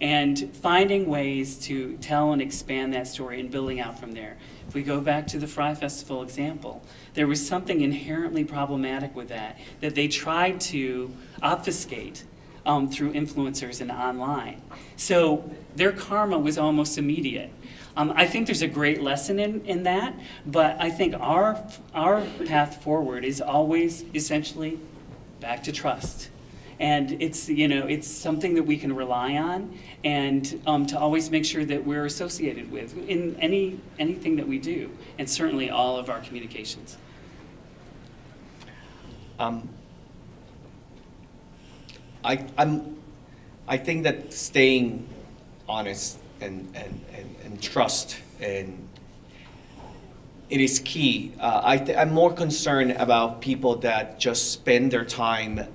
and finding ways to tell and expand that story and building out from there. If we go back to the Fry Festival example, there was something inherently problematic with that they tried to obfuscate through influencers and online. So their karma was almost immediate. I think there's a great lesson in that, but I think our path forward is always essentially back to trust. And it's something that we can rely on, and to always make sure that we're associated with in anything that we do, and certainly all of our communications. I think that staying honest and trust and it is key. I'm more concerned about people that just spend their time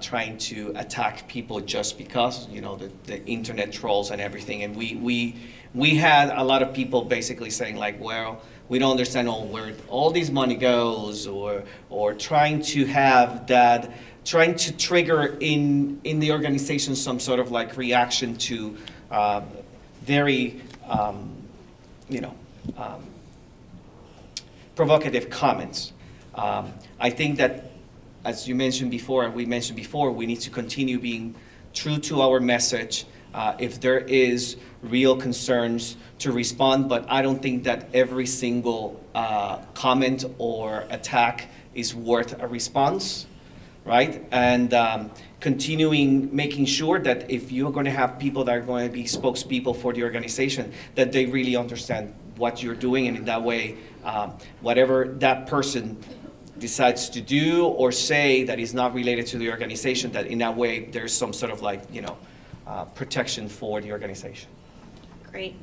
trying to attack people just because, you know, the internet trolls and everything. And we had a lot of people basically saying like, well, we don't understand where all this money goes, or trying to have that, trying to trigger in the organization some sort of like reaction to very, you know, provocative comments. I think that, as you mentioned before, and we mentioned before, we need to continue being true to our message. If there is real concerns, to respond, but I don't think that every single comment or attack is worth a response, right? And continuing making sure that if you're going to have people that are going to be spokespeople for the organization, that they really understand what you're doing, and in that way, whatever that person decides to do or say that is not related to the organization, that in that way there's some sort of like, you know, protection for the organization. Great.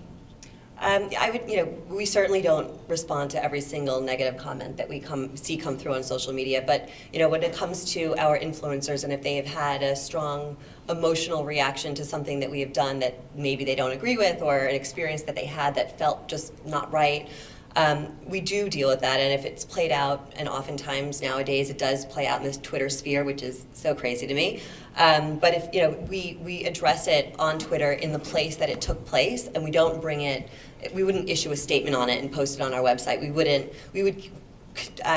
I would, you know, we certainly don't respond to every single negative comment that we see come through on social media, but, you know, when it comes to our influencers and if they have had a strong emotional reaction to something that we have done that maybe they don't agree with, or an experience that they had that felt just not right, we do deal with that. And if it's played out, and oftentimes nowadays it does play out in this Twitter sphere, which is so crazy to me. But if, you know, we address it on Twitter in the place that it took place, and we don't bring it, we wouldn't issue a statement on it and post it on our website. We would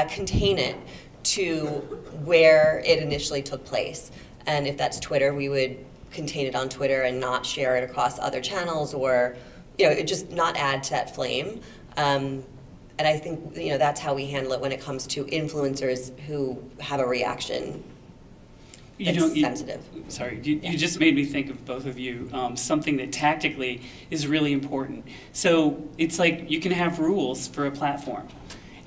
contain it to where it initially took place. And if that's Twitter, we would contain it on Twitter and not share it across other channels, or, you know, just not add to that flame. And I think, you know, that's how we handle it when it comes to influencers who have a reaction that's sensitive. Sorry, you just made me think of both of you, something that tactically is really important. So it's like you can have rules for a platform,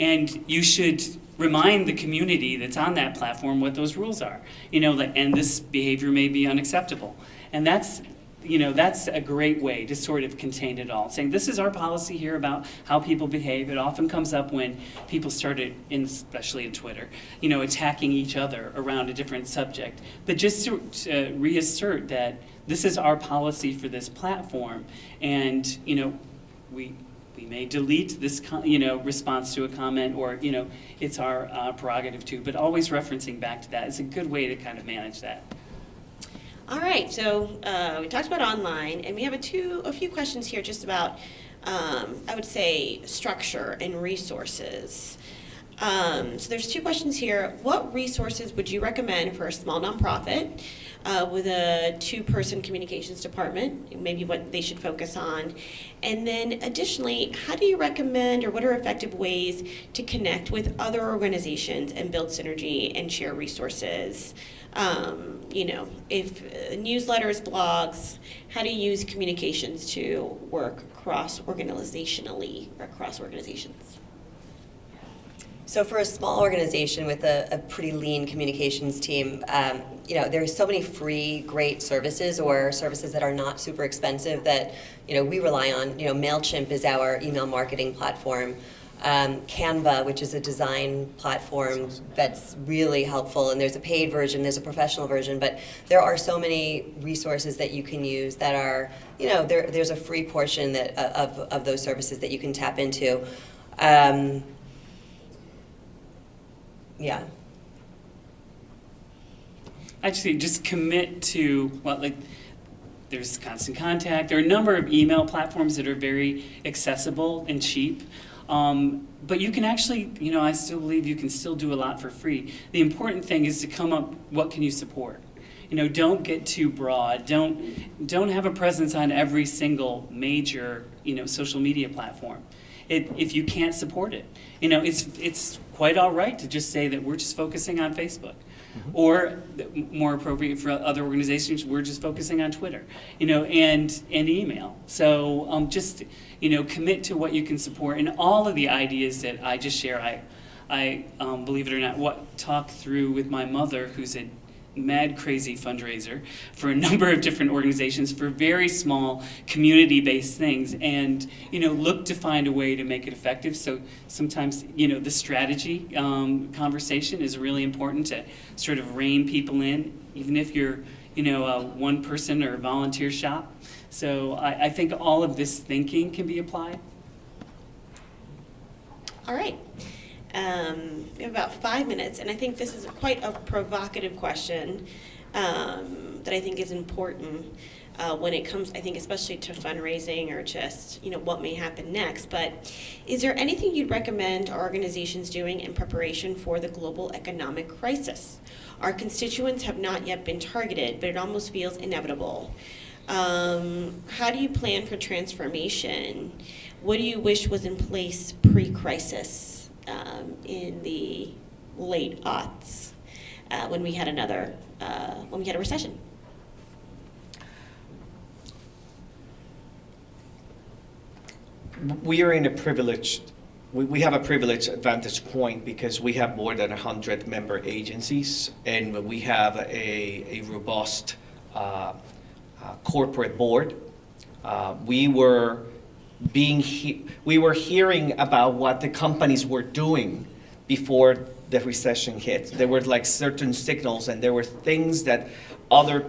and you should remind the community that's on that platform what those rules are. You know, like, and this behavior may be unacceptable. And that's, you know, that's a great way to sort of contain it all. Saying this is our policy here about how people behave. It often comes up when people started, especially in Twitter, you know, attacking each other around a different subject. But just to reassert that this is our policy for this platform, and, you know, we may delete this, you know, response to a comment, or, you know, it's our prerogative too. But always referencing back to that is a good way to kind of manage that. All right, so we talked about online, and we have a few questions here just about, I would say, structure and resources. So there's 2 questions here. What resources would you recommend for a small nonprofit with a 2-person communications department, maybe what they should focus on? And then additionally, how do you recommend, or what are effective ways to connect with other organizations and build synergy and share resources? You know, if newsletters, blogs, how do you use communications to work cross-organizationally or across organizations? So for a small organization with a pretty lean communications team, you know, there's so many free, great services, or services that are not super expensive that, you know, we rely on. You know, MailChimp is our email marketing platform. Canva, which is a design platform that's really helpful, and there's a paid version, there's a professional version, but there are so many resources that you can use that are, you know, there's a free portion that of those services that you can tap into. Yeah. I'd say just commit to, well, like, there's Constant Contact. There are a number of email platforms that are very accessible and cheap. But you can actually, you know, I still believe you can still do a lot for free. The important thing is to come up, what can you support? You know, don't get too broad. Don't have a presence on every single major, you know, social media platform. If you can't support it, you know, it's quite all right to just say that we're just focusing on Facebook. Or more appropriate for other organizations, we're just focusing on Twitter, you know, and email. So just, you know, commit to what you can support. And all of the ideas that I just share, I believe it or not, talk through with my mother, who's a mad crazy fundraiser for a number of different organizations for very small community-based things, and look to find a way to make it effective. So sometimes the strategy conversation is really important to sort of rein people in, even if you're a one person or volunteer shop. So I think all of this thinking can be applied. All right. We have about 5 minutes, and I think this is quite a provocative question that I think is important when it comes, I think, especially to fundraising or just, what may happen next. But is there anything you'd recommend our organizations doing in preparation for the global economic crisis? Our constituents have not yet been targeted, but it almost feels inevitable. How do you plan for transformation? What do you wish was in place pre-crisis? In the late aughts, when we had a recession. We are in a privileged, we have a privileged vantage point because we have more than 100 member agencies, and we have a robust corporate board. We were hearing about what the companies were doing before the recession hit. There were like certain signals, and there were things that other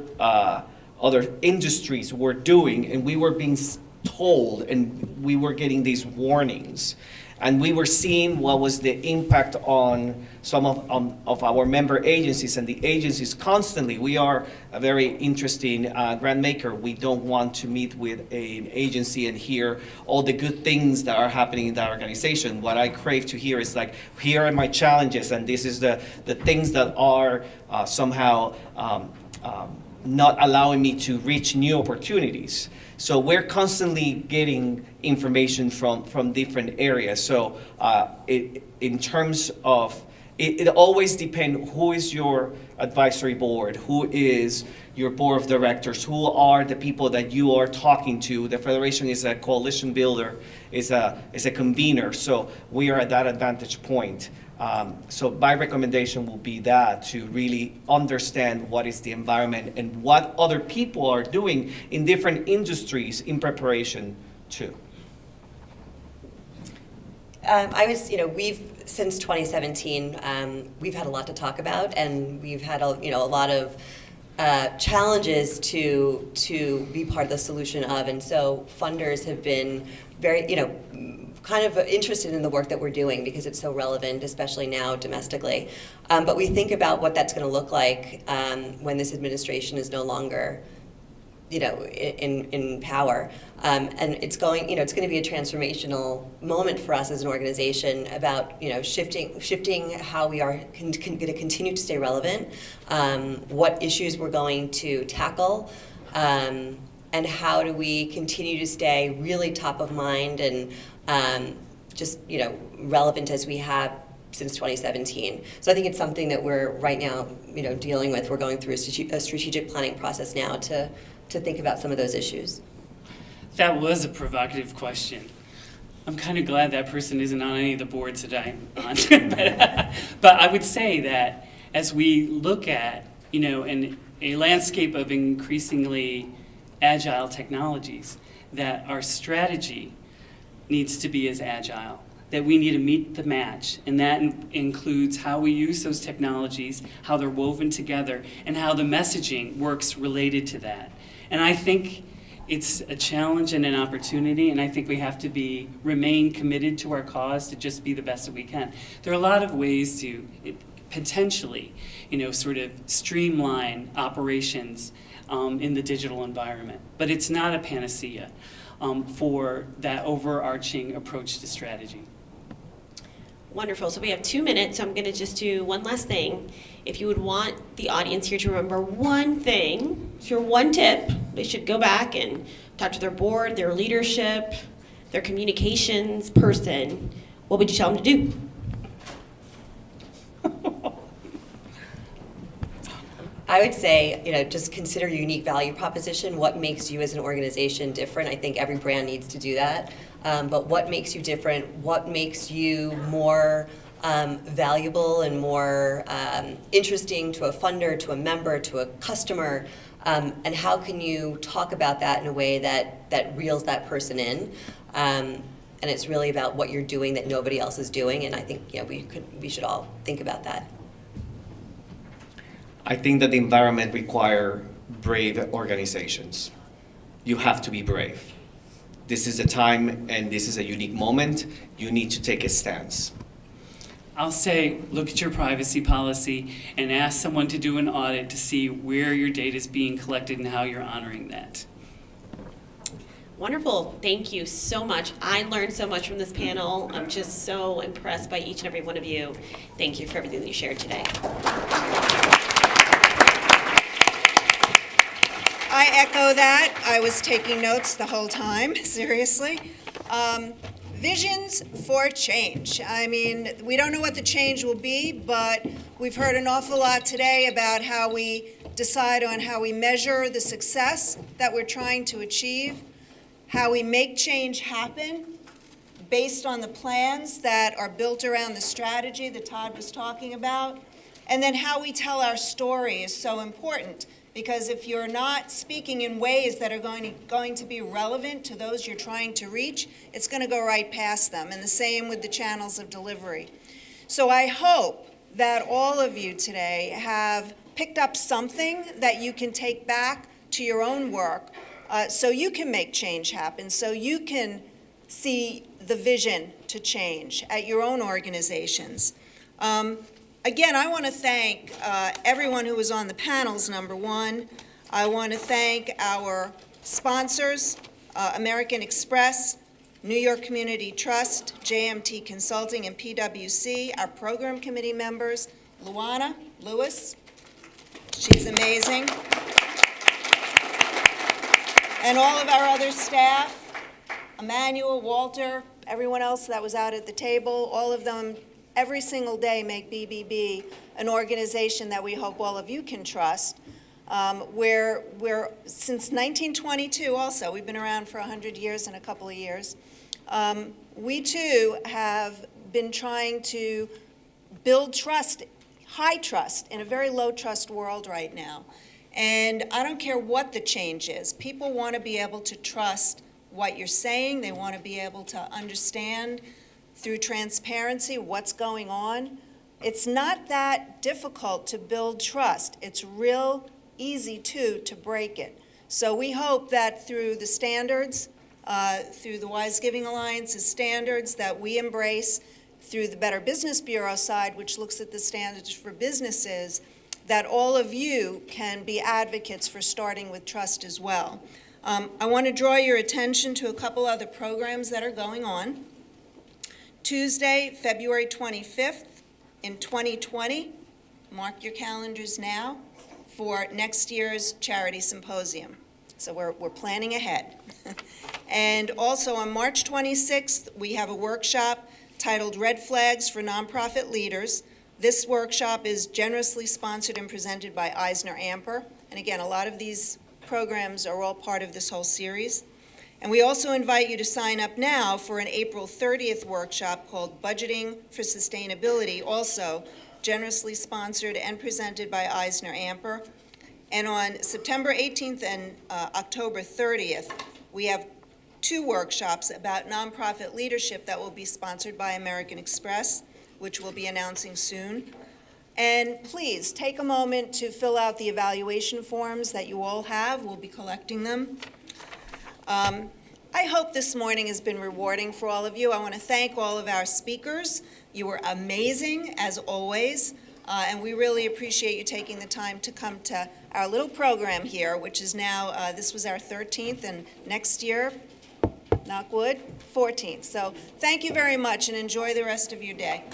industries were doing, and we were being told, and we were getting these warnings. And we were seeing what was the impact on some of our member agencies, and the agencies constantly. We are a very interesting grant maker. We don't want to meet with an agency and hear all the good things that are happening in that organization. What I crave to hear is like, here are my challenges, and this is the things that are somehow not allowing me to reach new opportunities. So we're constantly getting information from different areas. So in terms of, it always depends who is your advisory board, who is your board of directors, who are the people that you are talking to. The Federation is a coalition builder, is a convener. So we are at that advantage point. So my recommendation will be that, to really understand what is the environment and what other people are doing in different industries in preparation too. We've, since 2017, we've had a lot to talk about, and we've had a lot of challenges to be part of the solution of, and so funders have been very, kind of interested in the work that we're doing because it's so relevant, especially now domestically. But we think about what that's going to look like when this administration is no longer, in power. And it's going to be a transformational moment for us as an organization about, shifting how we are going to continue to stay relevant, what issues we're going to tackle, and how do we continue to stay really top of mind and just relevant as we have since 2017. So I think it's something that we're right now dealing with. We're going through a strategic planning process now to think about some of those issues. That was a provocative question. I'm kind of glad that person isn't on any of the boards that I'm on. But I would say that as we look at, in a landscape of increasingly agile technologies, that our strategy needs to be as agile, that we need to meet the match, and that includes how we use those technologies, how they're woven together, and how the messaging works related to that. And I think it's a challenge and an opportunity, and I think we have to remain committed to our cause to just be the best that we can. There are a lot of ways to potentially, sort of streamline operations in the digital environment, but it's not a panacea for that overarching approach to strategy. Wonderful. So we have 2 minutes, so I'm going to just do one last thing. If you would want the audience here to remember one thing, your one tip, they should go back and talk to their board, their leadership, their communications person. What would you tell them to do? I would say, just consider your unique value proposition. What makes you as an organization different? I think every brand needs to do that. But what makes you different? What makes you more valuable and more interesting to a funder, to a member, to a customer? And how can you talk about that in a way that reels that person in? And it's really about what you're doing that nobody else is doing, and I think we should all think about that. I think that the environment require brave organizations. You have to be brave. This is a time and this is a unique moment. You need to take a stance. I'll say, look at your privacy policy and ask someone to do an audit to see where your data is being collected and how you're honoring that. Wonderful. Thank you so much. I learned so much from this panel. I'm just so impressed by each and every one of you. Thank you for everything that you shared today. I echo that. I was taking notes the whole time, seriously. Visions for change. I mean, we don't know what the change will be, but we've heard an awful lot today about how we decide on how we measure the success that we're trying to achieve, how we make change happen based on the plans that are built around the strategy that Todd was talking about, and then how we tell our story is so important. Because if you're not speaking in ways that are going to be relevant to those you're trying to reach, it's going to go right past them. And the same with the channels of delivery. So I hope that all of you today have picked up something that you can take back to your own work so you can make change happen, so you can see the vision to change at your own organizations. Again, I want to thank everyone who was on the panels, number one. I want to thank our sponsors, American Express, New York Community Trust, JMT Consulting, and PwC, our program committee members, Luana Lewis, she's amazing, and all of our other staff, Emmanuel, Walter, everyone else that was out at the table, all of them every single day make BBB an organization that we hope all of you can trust. We're since 1922 also, we've been around for 100 years and a couple of years. We too have been trying to build trust, high trust, in a very low trust world right now. And I don't care what the change is. People want to be able to trust what you're saying. They want to be able to understand through transparency what's going on. It's not that difficult to build trust. It's real easy to break it. So we hope that through the standards, through the Wise Giving Alliance's standards that we embrace, through the Better Business Bureau side, which looks at the standards for businesses, that all of you can be advocates for starting with trust as well. I want to draw your attention to a couple other programs that are going on. Tuesday, February 25th in 2020, mark your calendars now, for next year's charity symposium. So we're planning ahead. And also on March 26th, we have a workshop titled Red Flags for Nonprofit Leaders. This workshop is generously sponsored and presented by EisnerAmper. And again, a lot of these programs are all part of this whole series. And we also invite you to sign up now for an April 30th workshop called Budgeting for Sustainability, also generously sponsored and presented by EisnerAmper. And on September 18th and October 30th, we have 2 workshops about nonprofit leadership that will be sponsored by American Express, which we'll be announcing soon. And please take a moment to fill out the evaluation forms that you all have. We'll be collecting them. I hope this morning has been rewarding for all of you. I want to thank all of our speakers. You were amazing, as always, and we really appreciate you taking the time to come to our little program here, which is now, this was our 13th, and next year, knock wood, 14th. So thank you very much, and enjoy the rest of your day.